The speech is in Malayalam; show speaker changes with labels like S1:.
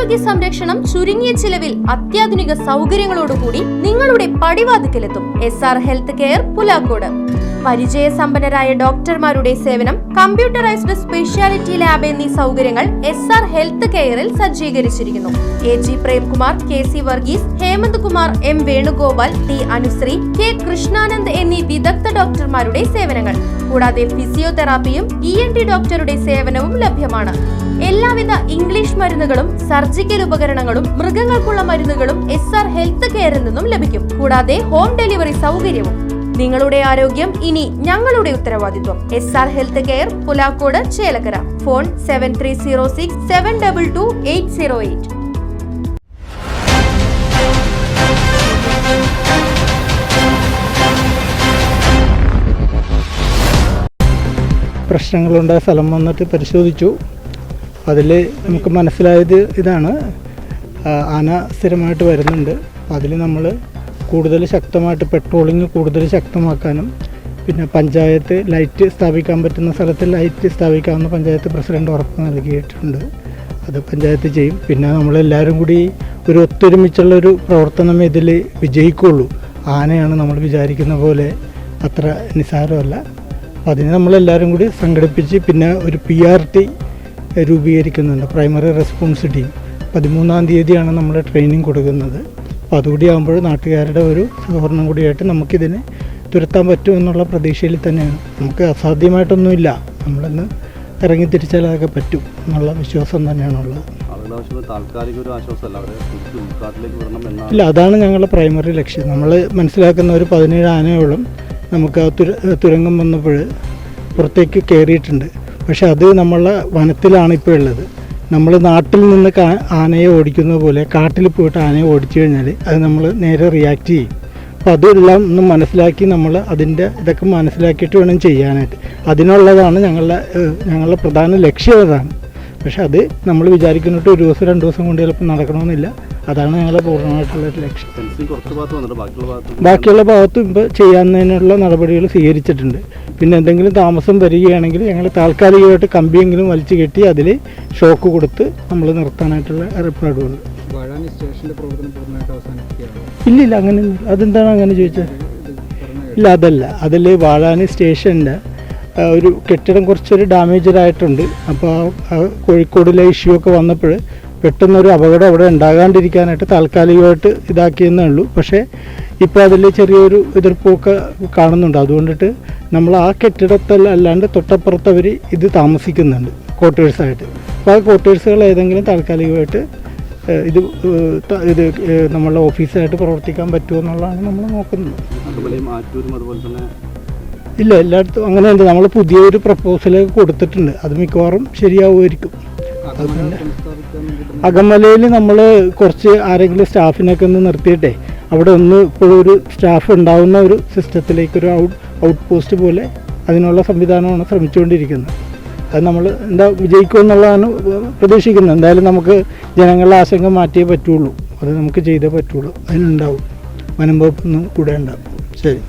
S1: ആരോഗ്യ സംരക്ഷണം ചുരുങ്ങിയ ചിലവിൽ അത്യാധുനിക സൗകര്യങ്ങളോടുകൂടി നിങ്ങളുടെ പടിവാതിക്കലെത്തും. SR health care, Pulakode. പരിചയസമ്പന്നരായ ഡോക്ടർമാരുടെ സേവനം, കമ്പ്യൂട്ടറൈസ്ഡ് സ്പെഷ്യാലിറ്റി ലാബ് എന്നീ സൗകര്യങ്ങൾ SR ഹെൽത്ത് കെയറിൽ സജ്ജീകരിച്ചിരിക്കുന്നു. AG Premkumar, KC Varghese, Hemant Kumar, M Venugopal, T Anusree, K Krishnanand എന്നീ വിദഗ്ധ ഡോക്ടർമാരുടെ സേവനങ്ങൾ. കൂടാതെ ഫിസിയോതെറാപ്പിയും ENT ഡോക്ടറുടെ സേവനവും ലഭ്യമാണ്. എല്ലാവിധ ഇംഗ്ലീഷ് മരുന്നുകളും സർജിക്കൽ ഉപകരണങ്ങളും മൃഗങ്ങൾക്കുള്ള മരുന്നുകളും SR ഹെൽത്ത് കെയറിൽ നിന്നും ലഭിക്കും. കൂടാതെ ഹോം ഡെലിവറി സൗകര്യവും. നിങ്ങളുടെ ആരോഗ്യം ഇനി ഞങ്ങളുടെ ഉത്തരവാദിത്വം. SR health care, Pulakode, Chelakkara. Phone 7306 722 808.
S2: പ്രശ്നങ്ങളുണ്ടായ സ്ഥലം വന്നിട്ട് പരിശോധിച്ചു. അതിൽ നമുക്ക് മനസ്സിലായത് ഇതാണ്, ആന സ്ഥിരമായിട്ട് വരുന്നുണ്ട്. അതിൽ നമ്മൾ കൂടുതൽ ശക്തമായിട്ട് പെട്രോളിങ് കൂടുതൽ ശക്തമാക്കാനും, പിന്നെ പഞ്ചായത്ത് ലൈറ്റ് സ്ഥാപിക്കാൻ പറ്റുന്ന സ്ഥലത്ത് ലൈറ്റ് സ്ഥാപിക്കാമെന്ന് പഞ്ചായത്ത് പ്രസിഡന്റ് ഉറപ്പ് നൽകിയിട്ടുണ്ട്. അത് പഞ്ചായത്ത് ചെയ്യും. പിന്നെ നമ്മളെല്ലാവരും കൂടി ഒരു ഒത്തൊരുമിച്ചുള്ളൊരു പ്രവർത്തനം ഇതിൽ വിജയിക്കുള്ളൂ. ആനയാണ് നമ്മൾ വിചാരിക്കുന്ന പോലെ അത്ര നിസ്സാരമല്ല. അതിന് നമ്മളെല്ലാവരും കൂടി സംഘടിപ്പിച്ച് പിന്നെ ഒരു PRT രൂപീകരിക്കുന്നുണ്ട്, പ്രൈമറി റെസ്പോൺസ് ടീം. 13-ാം തീയതിയാണ് നമ്മൾ ട്രെയിനിങ് കൊടുക്കുന്നത്. അപ്പോൾ അതുകൂടി ആകുമ്പോൾ നാട്ടുകാരുടെ ഒരു സഹകരണം കൂടിയായിട്ട് നമുക്കിതിനെ തുരത്താൻ പറ്റും എന്നുള്ള പ്രതീക്ഷയിൽ തന്നെയാണ്. നമുക്ക് അസാധ്യമായിട്ടൊന്നുമില്ല, നമ്മളിന്ന് ഇറങ്ങി തിരിച്ചാൽ അതൊക്കെ പറ്റും എന്നുള്ള വിശ്വാസം തന്നെയാണുള്ളത്. ഇല്ല, അതാണ് ഞങ്ങളുടെ പ്രൈമറി ലക്ഷ്യം. നമ്മൾ മനസ്സിലാക്കുന്ന ഒരു 17 ആനയോളം നമുക്ക് ആ തുരങ്കം വന്നപ്പോൾ പുറത്തേക്ക് കയറിയിട്ടുണ്ട്. പക്ഷെ അത് നമ്മളെ വനത്തിലാണ് ഇപ്പോൾ ഉള്ളത്. നമ്മൾ നാട്ടിൽ നിന്ന് ആനയെ ഓടിക്കുന്ന പോലെ കാട്ടിൽ പോയിട്ട് ആനയെ ഓടിച്ചു കഴിഞ്ഞാൽ അത് നമ്മൾ നേരെ റിയാക്ട് ചെയ്യും. അപ്പോൾ അതെല്ലാം ഒന്ന് മനസ്സിലാക്കി നമ്മൾ അതിൻ്റെ ഇതൊക്കെ മനസ്സിലാക്കിയിട്ട് വേണം ചെയ്യാനായിട്ട്. അതിനുള്ളതാണ് ഞങ്ങളുടെ പ്രധാന ലക്ഷ്യം അതാണ്. പക്ഷെ അത് നമ്മൾ വിചാരിക്കുന്നിട്ട് ഒരു ദിവസം 2 ദിവസം കൊണ്ട് ചിലപ്പോൾ നടക്കണമെന്നില്ല. അതാണ് ഞങ്ങളുടെ പൂർണ്ണമായിട്ടുള്ളൊരു ലക്ഷ്യം. ബാക്കിയുള്ള ഭാഗത്തും ഇപ്പോൾ ചെയ്യാവുന്നതിനുള്ള നടപടികൾ സ്വീകരിച്ചിട്ടുണ്ട്. പിന്നെ എന്തെങ്കിലും താമസം വരികയാണെങ്കിൽ ഞങ്ങൾ താൽക്കാലികമായിട്ട് കമ്പിയെങ്കിലും വലിച്ചു കെട്ടി അതിൽ ഷോക്ക് കൊടുത്ത് നമ്മൾ നിർത്താനായിട്ടുള്ള ഏർപ്പാടുകൾ. ഇല്ലില്ല, അങ്ങനെ അതെന്താണ് അങ്ങനെ ചോദിച്ചത്? ഇല്ല, അതല്ല. അതിൽ വാഴാനി സ്റ്റേഷൻ്റെ ഒരു കെട്ടിടം കുറച്ചൊരു ഡാമേജഡായിട്ടുണ്ട്. അപ്പോൾ ആ കോഴിക്കോടിലെ ഇഷ്യൂ ഒക്കെ വന്നപ്പോൾ പെട്ടെന്നൊരു അപകടം അവിടെ ഉണ്ടാകാണ്ടിരിക്കാനായിട്ട് താൽക്കാലികമായിട്ട് ഇതാക്കിയെന്നേ ഉള്ളൂ. പക്ഷേ ഇപ്പോൾ അതിൽ ചെറിയൊരു എതിർപ്പൊക്കെ കാണുന്നുണ്ട്. അതുകൊണ്ടിട്ട് നമ്മൾ ആ കെട്ടിടത്തിൽ അല്ലാണ്ട് തൊട്ടപ്പുറത്ത് അവർ ഇത് താമസിക്കുന്നുണ്ട് ക്വാർട്ടേഴ്സായിട്ട്. അപ്പോൾ ആ ക്വാർട്ടേഴ്സുകൾ ഏതെങ്കിലും താൽക്കാലികമായിട്ട് ഇത് നമ്മളുടെ ഓഫീസായിട്ട് പ്രവർത്തിക്കാൻ പറ്റുമോ എന്നുള്ളതാണ് നമ്മൾ നോക്കുന്നത്. ഇല്ല, എല്ലായിടത്തും അങ്ങനെയുണ്ട്. നമ്മൾ പുതിയൊരു പ്രപ്പോസലൊക്കെ കൊടുത്തിട്ടുണ്ട്. അത് മിക്കവാറും ശരിയാവുമായിരിക്കും. അതുകൊണ്ട് അകമലയിൽ നമ്മൾ കുറച്ച് ആരെങ്കിലും സ്റ്റാഫിനൊക്കെ ഒന്ന് നിർത്തിയിട്ടേ അവിടെ ഇപ്പോഴും ഒരു സ്റ്റാഫ് ഉണ്ടാവുന്ന ഒരു സിസ്റ്റത്തിലേക്കൊരു ഔട്ട് പോസ്റ്റ് പോലെ അതിനുള്ള സംവിധാനമാണ് ശ്രമിച്ചുകൊണ്ടിരിക്കുന്നത്. അത് നമ്മൾ വിജയിക്കുമെന്നുള്ളതാണ് പ്രതീക്ഷിക്കുന്നത്. എന്തായാലും നമുക്ക് ജനങ്ങളുടെ ആശങ്ക മാറ്റിയേ പറ്റുള്ളൂ. അത് നമുക്ക് ചെയ്തേ പറ്റുള്ളൂ. അതിനുണ്ടാവും, വനം വകുപ്പൊന്നും കൂടെ ഉണ്ടാവും. ശരി.